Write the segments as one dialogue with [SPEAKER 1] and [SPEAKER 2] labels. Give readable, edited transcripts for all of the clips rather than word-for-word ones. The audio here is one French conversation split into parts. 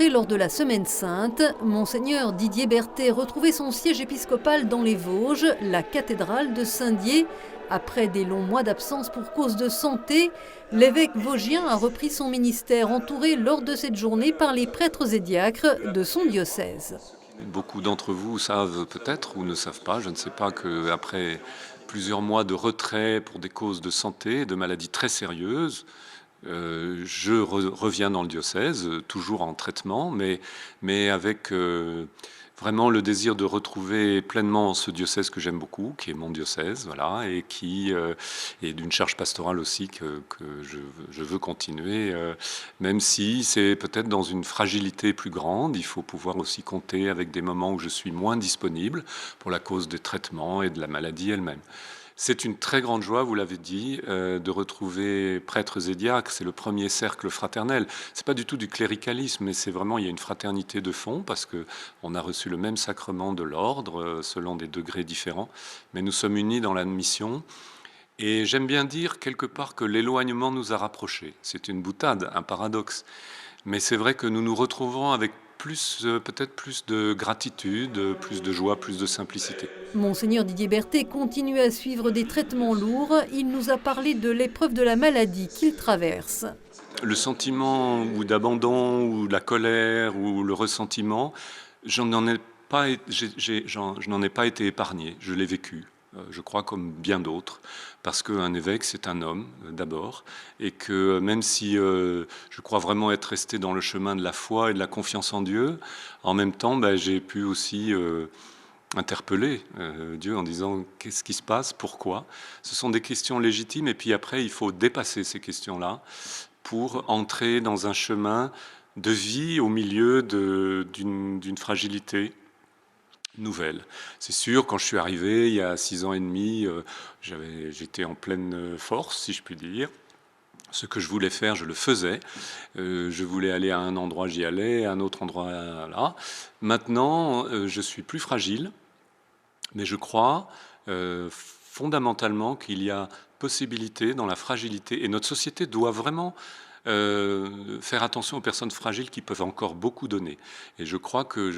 [SPEAKER 1] prolongée lors de la Semaine Sainte. Monseigneur Didier Berthet retrouvait son siège épiscopal dans les Vosges, la cathédrale de Saint-Dié. Après des longs mois d'absence pour cause de santé, l'évêque vosgien a repris son ministère, entouré lors de cette journée par les prêtres et diacres de son diocèse.
[SPEAKER 2] Beaucoup d'entre vous savent peut-être ou ne savent pas, je ne sais pas, qu'après plusieurs mois de retrait pour des causes de santé, de maladies très sérieuses, je reviens dans le diocèse, toujours en traitement, mais avec vraiment le désir de retrouver pleinement ce diocèse que j'aime beaucoup, qui est mon diocèse, voilà, et qui est d'une charge pastorale aussi que je veux continuer, même si c'est peut-être dans une fragilité plus grande. Il faut pouvoir aussi compter avec des moments où je suis moins disponible pour la cause des traitements et de la maladie elle-même. C'est une très grande joie, vous l'avez dit, de retrouver prêtres et diacres. C'est le premier cercle fraternel. C'est pas du tout du cléricalisme, mais c'est vraiment, il y a une fraternité de fond parce que on a reçu le même sacrement de l'ordre, selon des degrés différents. Mais nous sommes unis dans la mission. Et j'aime bien dire quelque part que l'éloignement nous a rapprochés. C'est une boutade, un paradoxe. Mais c'est vrai que nous nous retrouvons avec peut-être plus de gratitude, plus de joie, plus de simplicité.
[SPEAKER 1] Monseigneur Didier Berthet continue à suivre des traitements lourds. Il nous a parlé de l'épreuve de la maladie qu'il traverse.
[SPEAKER 2] Le sentiment ou d'abandon ou la colère ou le ressentiment, je n'en ai pas été épargné, je l'ai vécu. Je crois comme bien d'autres, parce qu'un évêque, c'est un homme d'abord, et que même si je crois vraiment être resté dans le chemin de la foi et de la confiance en Dieu, en même temps, j'ai pu aussi interpeller Dieu en disant qu'est-ce qui se passe, pourquoi. Ce sont des questions légitimes, et puis après, il faut dépasser ces questions-là pour entrer dans un chemin de vie au milieu d'une fragilité nouvelle. C'est sûr, quand je suis arrivé il y a 6 ans et demi, j'étais en pleine force, si je puis dire. Ce que je voulais faire, je le faisais. Je voulais aller à un endroit, j'y allais, à un autre endroit, là. Maintenant, je suis plus fragile, mais je crois fondamentalement qu'il y a possibilité dans la fragilité, et notre société doit vraiment faire attention aux personnes fragiles qui peuvent encore beaucoup donner. Et je crois que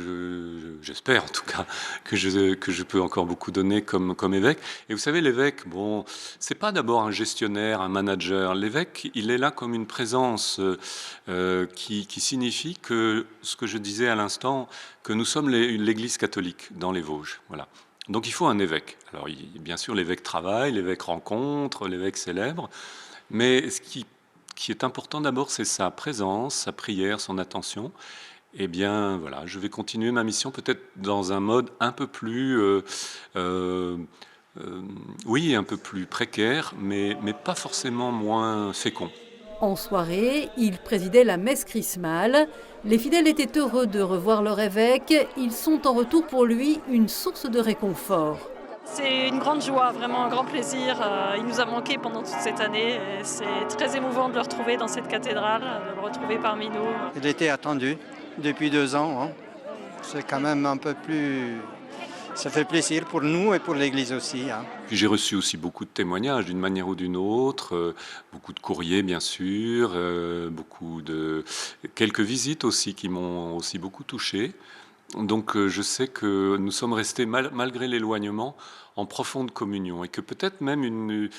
[SPEAKER 2] j'espère en tout cas que je peux encore beaucoup donner comme évêque. Et vous savez, l'évêque, bon, c'est pas d'abord un gestionnaire, un manager. L'évêque, il est là comme une présence qui signifie que, ce que je disais à l'instant, que nous sommes l'Église catholique dans les Vosges. Voilà. Donc il faut un évêque. Alors bien sûr, l'évêque travaille, l'évêque rencontre, l'évêque célèbre, mais ce qui est important d'abord, c'est sa présence, sa prière, son attention. Eh bien, voilà, je vais continuer ma mission peut-être dans un mode un peu plus, oui, un peu plus précaire, mais pas forcément moins fécond.
[SPEAKER 1] En soirée, il présidait la messe chrismale. Les fidèles étaient heureux de revoir leur évêque. Ils sont en retour pour lui une source de réconfort.
[SPEAKER 3] C'est une grande joie, vraiment un grand plaisir. Il nous a manqué pendant toute cette année. Et c'est très émouvant de le retrouver dans cette cathédrale, de le retrouver parmi nous.
[SPEAKER 4] Il était attendu depuis 2 ans. Hein. C'est quand même un peu plus... Ça fait plaisir pour nous et pour l'Église aussi. Hein.
[SPEAKER 2] Puis j'ai reçu aussi beaucoup de témoignages d'une manière ou d'une autre, beaucoup de courriers bien sûr, quelques visites aussi qui m'ont aussi beaucoup touché. Donc je sais que nous sommes restés malgré l'éloignement en profonde communion et que peut-être même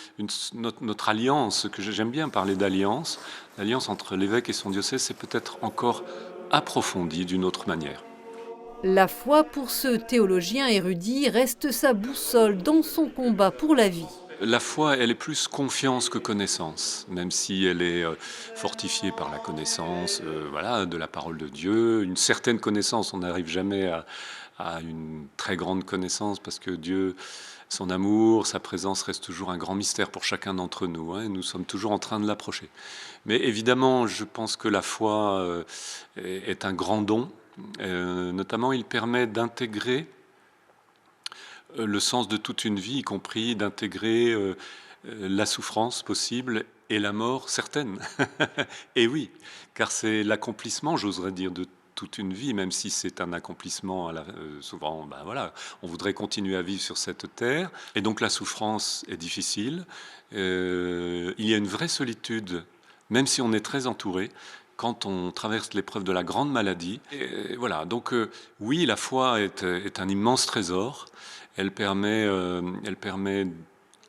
[SPEAKER 2] notre alliance, que j'aime bien parler d'alliance, l'alliance entre l'évêque et son diocèse, c'est peut-être encore approfondie d'une autre manière.
[SPEAKER 1] La foi, pour ce théologien érudit, reste sa boussole dans son combat pour la vie.
[SPEAKER 2] La foi, elle est plus confiance que connaissance, même si elle est fortifiée par la connaissance voilà, de la parole de Dieu. Une certaine connaissance, on n'arrive jamais à une très grande connaissance parce que Dieu, son amour, sa présence reste toujours un grand mystère pour chacun d'entre nous. Hein, et nous sommes toujours en train de l'approcher. Mais évidemment, je pense que la foi est un grand don. Notamment, il permet d'intégrer le sens de toute une vie, y compris d'intégrer la souffrance possible et la mort certaine. Et oui, car c'est l'accomplissement, j'oserais dire, de toute une vie, même si c'est un accomplissement souvent, voilà, on voudrait continuer à vivre sur cette terre, et donc la souffrance est difficile. Il y a une vraie solitude, même si on est très entouré, quand on traverse l'épreuve de la grande maladie. Et voilà, donc oui, la foi est un immense trésor. Elle permet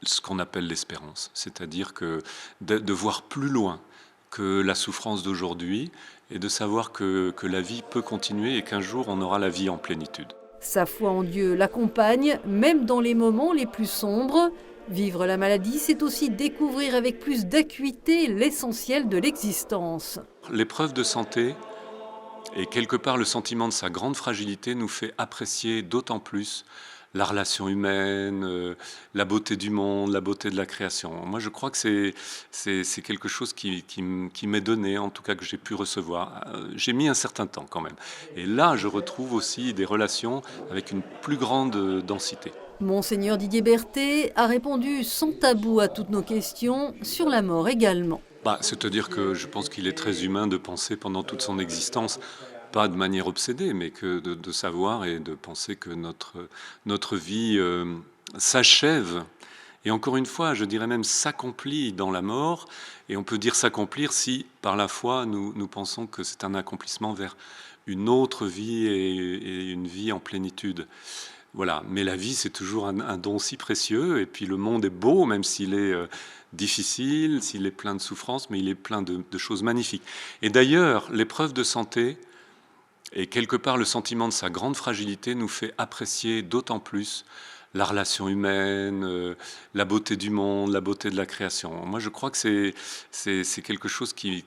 [SPEAKER 2] ce qu'on appelle l'espérance, c'est-à-dire que de voir plus loin que la souffrance d'aujourd'hui et de savoir que la vie peut continuer et qu'un jour on aura la vie en plénitude.
[SPEAKER 1] Sa foi en Dieu l'accompagne, même dans les moments les plus sombres. Vivre la maladie, c'est aussi découvrir avec plus d'acuité l'essentiel de l'existence.
[SPEAKER 2] L'épreuve de santé et quelque part le sentiment de sa grande fragilité nous fait apprécier d'autant plus la relation humaine, la beauté du monde, la beauté de la création. Moi, je crois que c'est quelque chose qui m'est donné, en tout cas que j'ai pu recevoir. J'ai mis un certain temps quand même. Et là, je retrouve aussi des relations avec une plus grande densité.
[SPEAKER 1] Monseigneur Didier Berthet a répondu sans tabou à toutes nos questions, sur la mort également.
[SPEAKER 2] C'est-à-dire que je pense qu'il est très humain de penser pendant toute son existence, pas de manière obsédée, mais que de savoir et de penser que notre vie s'achève. Et encore une fois, je dirais même s'accomplit dans la mort. Et on peut dire s'accomplir si, par la foi, nous pensons que c'est un accomplissement vers une autre vie et une vie en plénitude. Voilà, mais la vie, c'est toujours un don si précieux. Et puis le monde est beau, même s'il est difficile, s'il est plein de souffrances, mais il est plein de choses magnifiques. Et d'ailleurs, l'épreuve de santé et quelque part le sentiment de sa grande fragilité nous fait apprécier d'autant plus la relation humaine, la beauté du monde, la beauté de la création. Moi, je crois que c'est quelque chose qui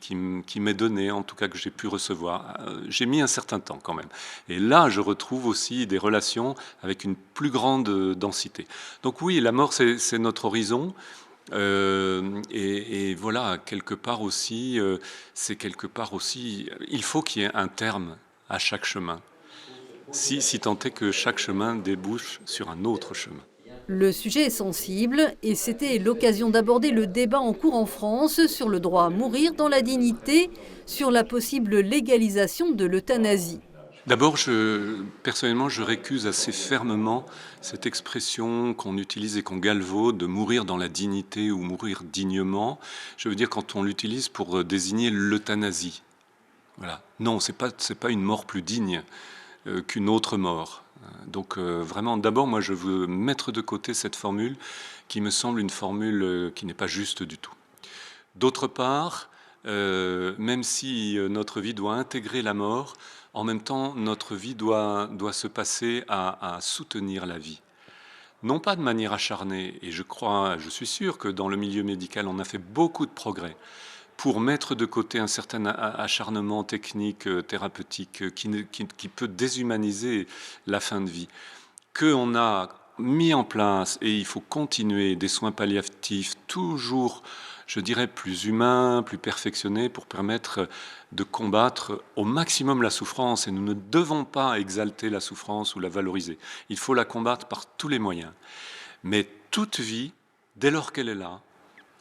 [SPEAKER 2] m'est donné, en tout cas que j'ai pu recevoir. J'ai mis un certain temps quand même. Et là, je retrouve aussi des relations avec une plus grande densité. Donc oui, la mort, c'est notre horizon. Et voilà, quelque part aussi, il faut qu'il y ait un terme à chaque chemin. Si tant est que chaque chemin débouche sur un autre chemin.
[SPEAKER 1] Le sujet est sensible et c'était l'occasion d'aborder le débat en cours en France sur le droit à mourir dans la dignité, sur la possible légalisation de l'euthanasie.
[SPEAKER 2] D'abord, personnellement, je récuse assez fermement cette expression qu'on utilise et qu'on galvaude de mourir dans la dignité ou mourir dignement. Je veux dire quand on l'utilise pour désigner l'euthanasie. Voilà. Non, c'est pas une mort plus digne qu'une autre mort. Donc vraiment, d'abord, moi, je veux mettre de côté cette formule qui me semble une formule qui n'est pas juste du tout. D'autre part, même si notre vie doit intégrer la mort, en même temps, notre vie doit se passer à soutenir la vie. Non pas de manière acharnée, et je suis sûr que dans le milieu médical, on a fait beaucoup de progrès pour mettre de côté un certain acharnement technique, thérapeutique, qui peut déshumaniser la fin de vie. Qu'on a mis en place, et il faut continuer, des soins palliatifs toujours, je dirais, plus humains, plus perfectionnés, pour permettre de combattre au maximum la souffrance. Et nous ne devons pas exalter la souffrance ou la valoriser. Il faut la combattre par tous les moyens. Mais toute vie, dès lors qu'elle est là,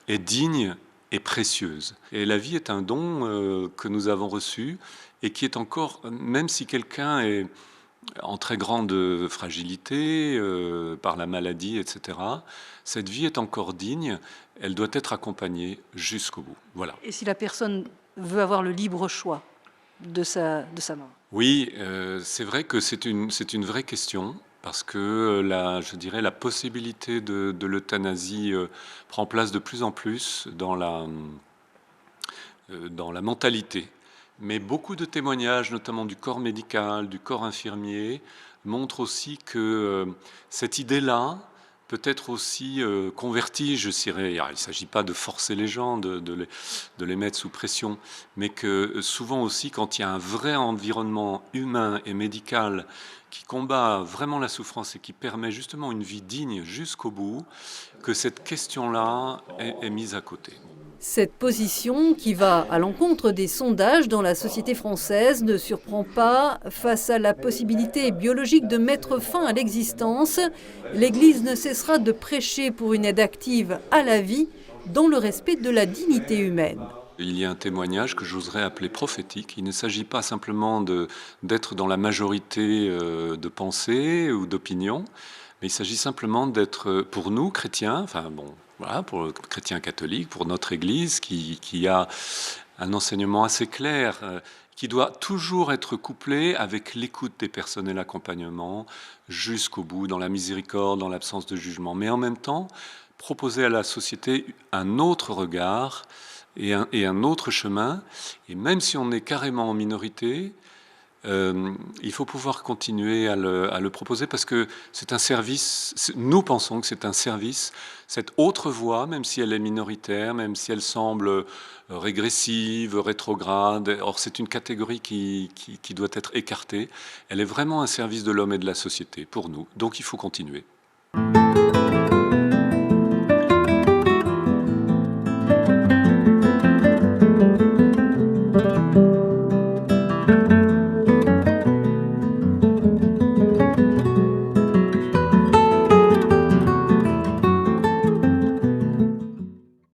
[SPEAKER 2] est digne et précieuse. Et la vie est un don que nous avons reçu et qui est encore, même si quelqu'un est en très grande fragilité par la maladie, etc., cette vie est encore digne, elle doit être accompagnée jusqu'au bout. Voilà.
[SPEAKER 1] Et si la personne veut avoir le libre choix de sa mort?
[SPEAKER 2] Oui, c'est vrai que c'est une vraie question. Parce que je dirais la possibilité de l'euthanasie prend place de plus en plus dans la mentalité. Mais beaucoup de témoignages, notamment du corps médical, du corps infirmier, montrent aussi que cette idée-là peut être aussi convertie, je dirais. Il ne s'agit pas de forcer les gens, de les mettre sous pression, mais que souvent aussi, quand il y a un vrai environnement humain et médical qui combat vraiment la souffrance et qui permet justement une vie digne jusqu'au bout, que cette question-là est mise à côté.
[SPEAKER 1] Cette position, qui va à l'encontre des sondages dans la société française, ne surprend pas. Face à la possibilité biologique de mettre fin à l'existence, l'Église ne cessera de prêcher pour une aide active à la vie dans le respect de la dignité humaine.
[SPEAKER 2] Il y a un témoignage que j'oserais appeler prophétique. Il ne s'agit pas simplement d'être dans la majorité de pensées ou d'opinions, mais il s'agit simplement d'être, pour nous, chrétiens, pour chrétiens catholiques, pour notre Église qui a un enseignement assez clair qui doit toujours être couplé avec l'écoute des personnels accompagnement jusqu'au bout, dans la miséricorde, dans l'absence de jugement. Mais en même temps, proposer à la société un autre regard et un autre chemin. Et même si on est carrément en minorité, il faut pouvoir continuer à le proposer parce que c'est un service, nous pensons que c'est un service, cette autre voie, même si elle est minoritaire, même si elle semble régressive, rétrograde, or c'est une catégorie qui doit être écartée, elle est vraiment un service de l'homme et de la société pour nous, donc il faut continuer.